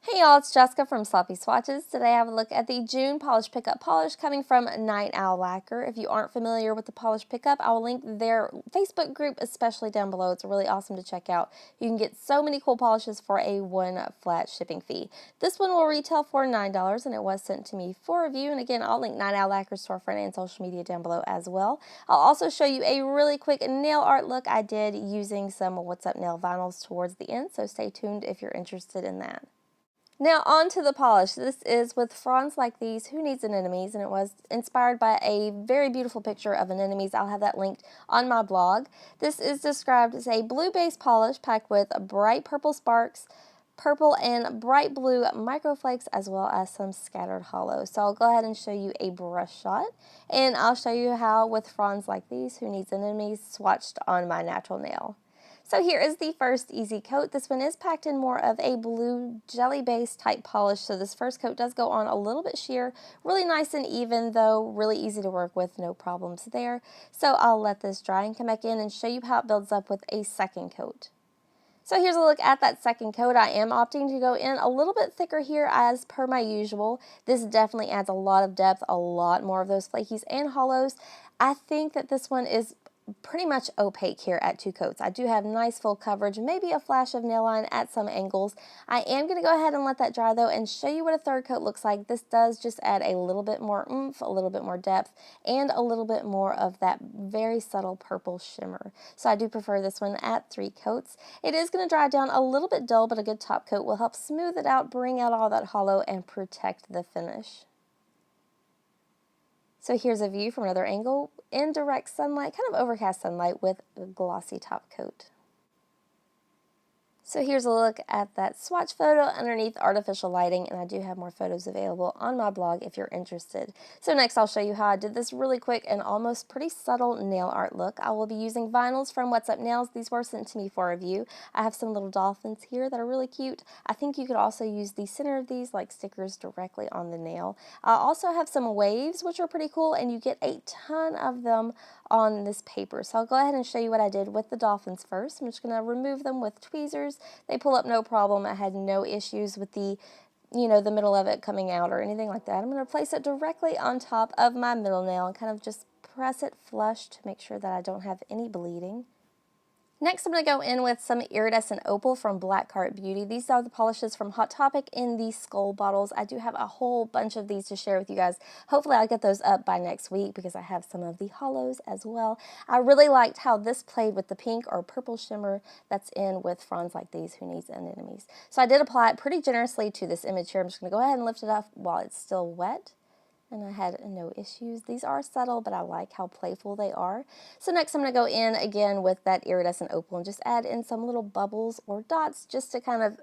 Hey y'all, it's Jessica from Sloppy Swatches. Today I have a look at the June Polish Pickup Polish coming from Night Owl Lacquer. If you aren't familiar with the Polish Pickup, I will link their Facebook group especially down below. It's really awesome to check out. You can get so many cool polishes for a one flat shipping fee. This one will retail for $9 and it was sent to me for review. And again, I'll link Night Owl Lacquer's storefront and social media down below as well. I'll also show you a really quick nail art look I did using some What's Up nail vinyls towards the end, so stay tuned if you're interested in that. Now on to the polish. This is with Fronds Like These, Who Needs Anemones, and it was inspired by a very beautiful picture of anemones. I'll have that linked on my blog. This is described as a blue-based polish packed with bright purple sparks, purple and bright blue microflakes, as well as some scattered hollow. So I'll go ahead and show you a brush shot, and I'll show you how with Fronds Like These, Who Needs Anemones, swatched on my natural nail. So here is the first easy coat. This one is packed in more of a blue jelly-based type polish, so this first coat does go on a little bit sheer, really nice and even though, really easy to work with, no problems there. So I'll let this dry and come back in and show you how it builds up with a second coat. So here's a look at that second coat. I am opting to go in a little bit thicker here as per my usual. This definitely adds a lot of depth, a lot more of those flakies and hollows. I think that this one is pretty much opaque here at two coats. I do have nice full coverage, maybe a flash of nail line at some angles. I am going to go ahead and let that dry though and show you what a third coat looks like. This does just add a little bit more oomph, a little bit more depth, and a little bit more of that very subtle purple shimmer. So I do prefer this one at 3 coats. It is going to dry down a little bit dull, but a good top coat will help smooth it out, bring out all that hollow, and protect the finish. So here's a view from another angle in direct sunlight, kind of overcast sunlight with a glossy top coat. So here's a look at that swatch photo underneath artificial lighting, and I do have more photos available on my blog if you're interested. So next I'll show you how I did this really quick and almost pretty subtle nail art look. I will be using vinyls from What's Up Nails. These were sent to me for review. I have some little dolphins here that are really cute. I think you could also use the center of these like stickers directly on the nail. I also have some waves, which are pretty cool, and you get a ton of them on this paper. So I'll go ahead and show you what I did with the dolphins first. I'm just going to remove them with tweezers. They pull up no problem. I had no issues with the middle of it coming out or anything like that. I'm going to place it directly on top of my middle nail and kind of just press it flush to make sure that I don't have any bleeding. Next, I'm going to go in with some iridescent opal from Black Cart Beauty. These are the polishes from Hot Topic in these skull bottles. I do have a whole bunch of these to share with you guys. Hopefully I'll get those up by next week because I have some of the hollows as well. I really liked how this played with the pink or purple shimmer that's in with Fronds Like These, Who Needs Anemones. So I did apply it pretty generously to this image here. I'm just going to go ahead and lift it up while it's still wet. And I had no issues. These are subtle, but I like how playful they are. So next I'm going to go in again with that iridescent opal and just add in some little bubbles or dots just to kind of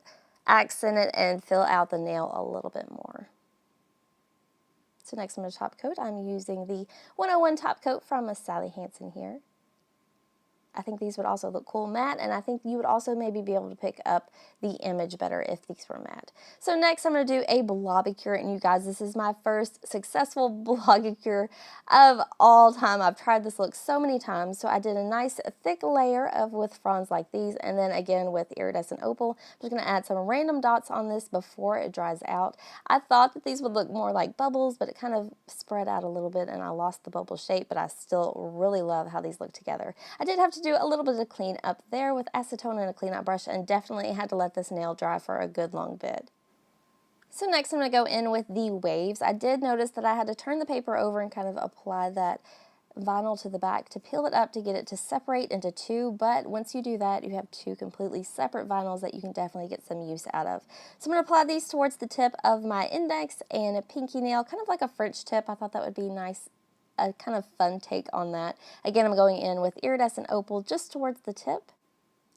accent it and fill out the nail a little bit more. So next I'm going to top coat. I'm using the 101 top coat from Sally Hansen here. I think these would also look cool matte, and I think you would also maybe be able to pick up the image better if these were matte. So next I'm going to do a blobby cure, and you guys, this is my first successful blobby cure of all time. I've tried this look so many times, so I did a nice thick layer with Fronds Like These, and then again with iridescent opal. I'm just going to add some random dots on this before it dries out. I thought that these would look more like bubbles, but it kind of spread out a little bit, and I lost the bubble shape, but I still really love how these look together. I did have to do a little bit of clean up there with acetone and a clean up brush, and definitely had to let this nail dry for a good long bit. So next I'm going to go in with the waves. I did notice that I had to turn the paper over and kind of apply that vinyl to the back to peel it up to get it to separate into two, but once you do that you have two completely separate vinyls that you can definitely get some use out of. So I'm going to apply these towards the tip of my index and a pinky nail, kind of like a French tip. I thought that would be nice, a kind of fun take on that. Again, I'm going in with iridescent opal just towards the tip.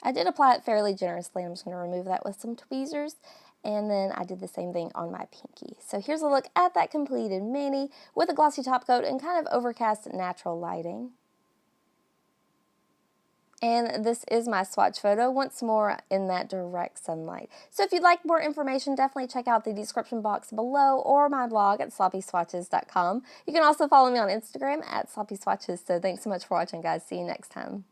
I did apply it fairly generously. I'm just going to remove that with some tweezers, and then I did the same thing on my pinky. So here's a look at that completed mani with a glossy top coat and kind of overcast natural lighting. And this is my swatch photo, once more in that direct sunlight. So if you'd like more information, definitely check out the description box below or my blog at sloppyswatches.com. You can also follow me on Instagram at sloppyswatches. So thanks so much for watching, guys. See you next time.